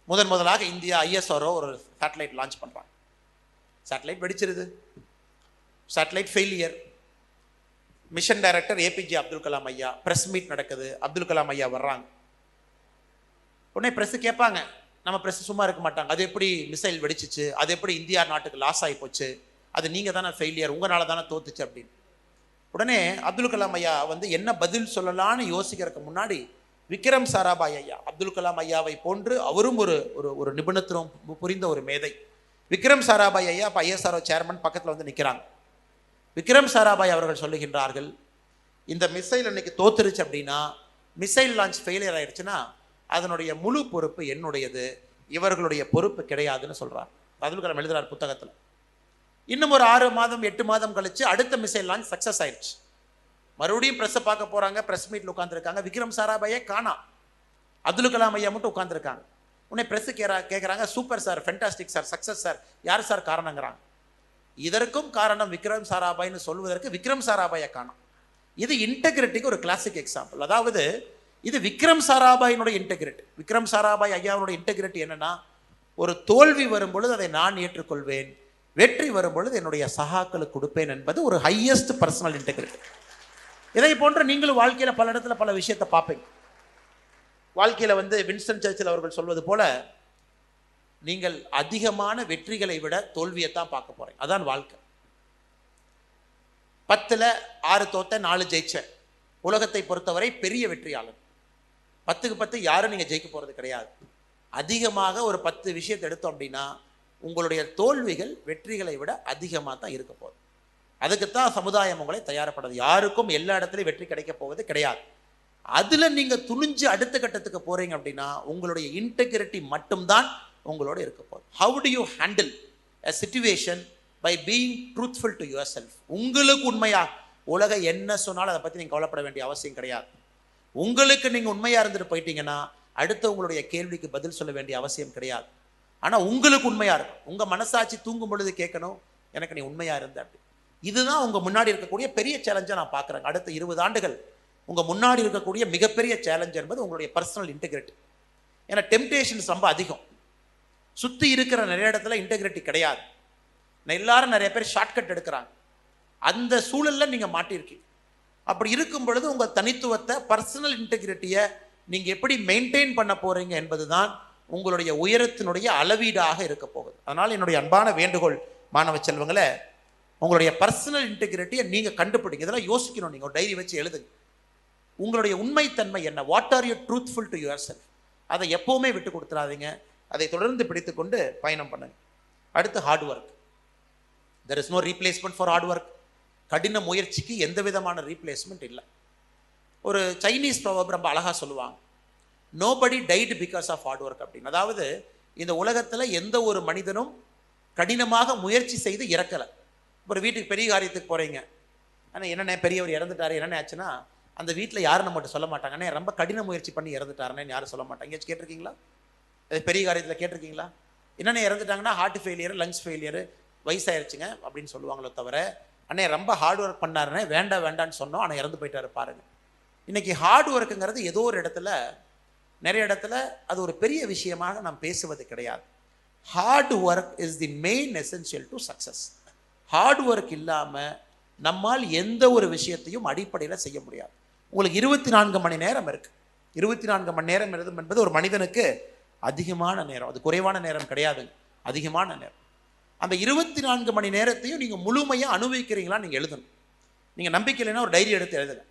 முதலாக India ISRO ஒரு satellite launch பண்ணுறாங்க. சேட்டலைட் வெடிச்சிருது, satellite failure. Mission director APJ Abdul Kalam ஐயா, ப்ரெஸ் மீட் நடக்குது, அப்துல் கலாம் ஐயா வர்றாங்க. உடனே ப்ரெஸ்ஸு கேட்பாங்க, நம்ம ப்ரெஸ் சும்மா இருக்க மாட்டாங்க, அது எப்படி மிசைல் வெடிச்சிச்சு, அது எப்படி இந்தியா நாட்டுக்கு லாஸ் ஆகி போச்சு, அது நீங்கள் தானே ஃபெயிலியர், உங்களால் தானே தோத்துச்சு அப்படின்னு. உடனே அப்துல் கலாம் ஐயா வந்து என்ன பதில் சொல்லலான்னு யோசிக்கிறதுக்கு முன்னாடி விக்ரம் சாராபாய் ஐயா, அப்துல் கலாம் ஐயாவை போன்று அவரும் ஒரு ஒரு நிபுணத்துவம் புரிந்த ஒரு மேதை. விக்ரம் சாராபாய் ஐயா இப்போ ISRO சேர்மன் பக்கத்தில் வந்து நிற்கிறாங்க. விக்ரம் சாராபாய் அவர்கள் சொல்லுகின்றார்கள், இந்த மிசைல் இன்னைக்கு தோத்துருச்சு அப்படின்னா, மிசைல் லான்ச் ஃபெயிலியர் ஆயிடுச்சுன்னா அதனுடைய முழு பொறுப்பு என்னுடையது, இவர்களுடைய பொறுப்பு கிடையாதுன்னு சொல்கிறார். அப்துல் கலாம் எழுதுறார் புத்தகத்தில். இன்னும் ஒரு 6 மாதம் 8 மாதம் கழிச்சு அடுத்த மிசைல் லான்ச் சக்ஸஸ் ஆயிடுச்சு. மறுபடியும் ப்ரெஸ்ஸை பார்க்க போகிறாங்க, ப்ரெஸ் மீட்டில் உட்காந்துருக்காங்க. விக்ரம் சாராபாயே காணா, அப்துல் கலாம் ஐயா மட்டும் உட்காந்துருக்காங்க. உடனே ப்ரெஸ்ஸு கேட்குறாங்க, super sir, fantastic sir, success sir, யார் சார் காரணங்கிறாங்க. இதற்கும் காரணம் விக்ரம் சாராபாய்னு சொல்வதற்கு விக்ரம் சாராபாயை காணோம். இது இன்டெகிரிட்டிக்கு ஒரு கிளாசிக் எக்ஸாம்பிள். அதாவது இது விக்ரம் சாராபாயினுடைய இன்டெகிரிட்டி. விக்ரம் சாராபாய் ஐயாவுடைய இன்டெகிரிட்டி என்னன்னா, ஒரு தோல்வி வரும்பொழுது அதை நான் ஏற்றுக்கொள்வேன், வெற்றி வரும்பொழுது என்னுடைய சகாக்களுக்கு கொடுப்பேன் என்பது ஒரு ஹையஸ்ட் பர்சனல் இன்டெகிரிட்டி. இதை போன்ற நீங்களும் வாழ்க்கையில் பல இடத்துல பல விஷயத்தை பார்ப்பீங்க. வாழ்க்கையில் வந்து வின்ஸ்டன் சர்ச்சில் அவர்கள் சொல்வது போல, நீங்கள் அதிகமான வெற்றிகளை விட தோல்வியைத்தான் பார்க்க போறீங்க. அதான் வாழ்க்கை. 10ல் 6 தோத்த 4 ஜெயிச்ச உலகத்தை பொறுத்தவரை பெரிய வெற்றியாளர். 10க்கு 10 யாரும் நீங்க ஜெயிக்க போறது கிடையாது. அதிகமாக ஒரு 10 விஷயத்தை எடுத்தோம் அப்படின்னா உங்களுடைய தோல்விகள் வெற்றிகளை விட அதிகமாக தான் இருக்க போகுது. அதுக்குத்தான் சமுதாயம் உங்களை தயாரப்படுது. யாருக்கும் எல்லா இடத்துலையும் வெற்றி கிடைக்க போவது கிடையாது. அதுல நீங்க துணிஞ்சு அடுத்த கட்டத்துக்கு போறீங்க அப்படின்னா உங்களுடைய இன்டெகிரிட்டி மட்டும்தான் உங்களோட இருக்க போகுது. How to you handle a situation by being truthful to yourself? உங்களுக்கு உண்மையா, உலக என்ன சொன்னாலும் அதை பற்றி நீங்கள் கவலைப்பட வேண்டிய அவசியம் கிடையாது. உங்களுக்கு நீங்கள் உண்மையாக இருந்துட்டு போயிட்டீங்கன்னா அடுத்து உங்களுடைய கேள்விக்கு பதில் சொல்ல வேண்டிய அவசியம் கிடையாது. ஆனால் உங்களுக்கு உண்மையாக இருக்கும். உங்கள் மனசாட்சி தூங்கும் பொழுது கேட்கணும், எனக்கு நீ உண்மையாக இருந்த அப்படி. இதுதான் உங்கள் முன்னாடி இருக்கக்கூடிய பெரிய சேலஞ்சாக நான் பார்க்குறேன். அடுத்த 20 ஆண்டுகள் உங்கள் முன்னாடி இருக்கக்கூடிய மிகப்பெரிய சேலஞ்ச் என்பது உங்களுடைய பர்சனல் இன்டெகிரிட்டி. ஏன்னா டெம்டேஷன்ஸ் ரொம்ப அதிகம். சுற்றி இருக்கிற நிறைய இடத்துல இன்டெகிரிட்டி கிடையாது. எல்லாரும் நிறைய பேர் ஷார்ட்கட் எடுக்கிறாங்க. அந்த சூழலில் நீங்கள் மாட்டியிருக்கீங்க. அப்படி இருக்கும் பொழுது உங்கள் தனித்துவத்தை, பர்சனல் இன்டெகிரிட்டியை நீங்கள் எப்படி மெயின்டைன் பண்ண போகிறீங்க என்பது தான் உங்களுடைய உயரத்தினுடைய அளவீடாக இருக்க போகுது. அதனால் என்னுடைய அன்பான வேண்டுகோள் மாணவ செல்வங்களை, உங்களுடைய பர்சனல் இன்டெகிரிட்டியை நீங்கள் கண்டுபிடிங்க. இதெல்லாம் யோசிக்கணும். நீங்கள் ஒரு டைரி வச்சு எழுதுங்க. உங்களுடைய உண்மைத்தன்மை என்ன? What are you truthful to your self? அதை எப்போவுமே விட்டு கொடுத்துடாதீங்க. அதை தொடர்ந்து பிடித்துக்கொண்டு பயணம் பண்ணுங்க. அடுத்து hard work. There is no replacement for hard work. கடின முயற்சிக்கு எந்த விதமான ரீப்ளேஸ்மெண்ட் இல்லை. ஒரு சைனீஸ் ப்ராவர்ப் ரொம்ப அழகாக சொல்லுவாங்க, nobody died because of hard work அப்படின்னு. அதாவது இந்த உலகத்தில் எந்த ஒரு மனிதனும் கடினமாக முயற்சி செய்து இறக்கலை. ஒரு வீட்டுக்கு பெரிய காரியத்துக்கு போகிறீங்க, ஆனால் என்னென்ன பெரியவர் இறந்துட்டாரு, என்னென்ன ஆச்சுன்னா அந்த வீட்டில் யாரும் நம்மகிட்ட சொல்ல மாட்டாங்க, அண்ணே ரொம்ப கடின முயற்சி பண்ணி இறந்துட்டாருன்னு யாரும் சொல்ல மாட்டாங்க. எங்கேயாச்சும் கேட்டிருக்கீங்களா? பெரிய காரியத்தில் கேட்டிருக்கீங்களா? என்னென்ன இறந்துட்டாங்கன்னா ஹார்ட் ஃபெயிலியர், லங்ஸ் ஃபெயிலியர், வயசாயிருச்சுங்க அப்படின்னு சொல்லுவாங்களோ தவிர, அண்ணே ரொம்ப ஹார்ட் ஒர்க் பண்ணாருன்னே வேண்டான்னு சொன்னோம், ஆனால் இறந்து போயிட்டாரு பாருங்க. இன்னைக்கு ஹார்ட் ஒர்க்குங்கிறது ஏதோ ஒரு இடத்துல, நிறைய இடத்துல அது ஒரு பெரிய விஷயமாக நாம் பேசுவது கிடையாது. Hard work is the main essential to success. Hard work இல்லாமல் நம்மால் எந்த ஒரு விஷயத்தையும் அடிப்படையில் செய்ய முடியாது. உங்களுக்கு 24 மணி நேரம் இருக்கு. 24 மணி நேரம் என்பது ஒரு மனிதனுக்கு அதிகமான நேரம். அது குறைவான நேரம் கிடையாது, அதிகமான நேரம். அந்த 24 மணி நேரத்தையும் நீங்கள் முழுமையாக அனுபவிக்கிறீங்களா நீங்கள் எழுதணும். நீங்கள் நம்பிக்கை இல்லைன்னா ஒரு டைரி எடுத்து எழுதுங்க.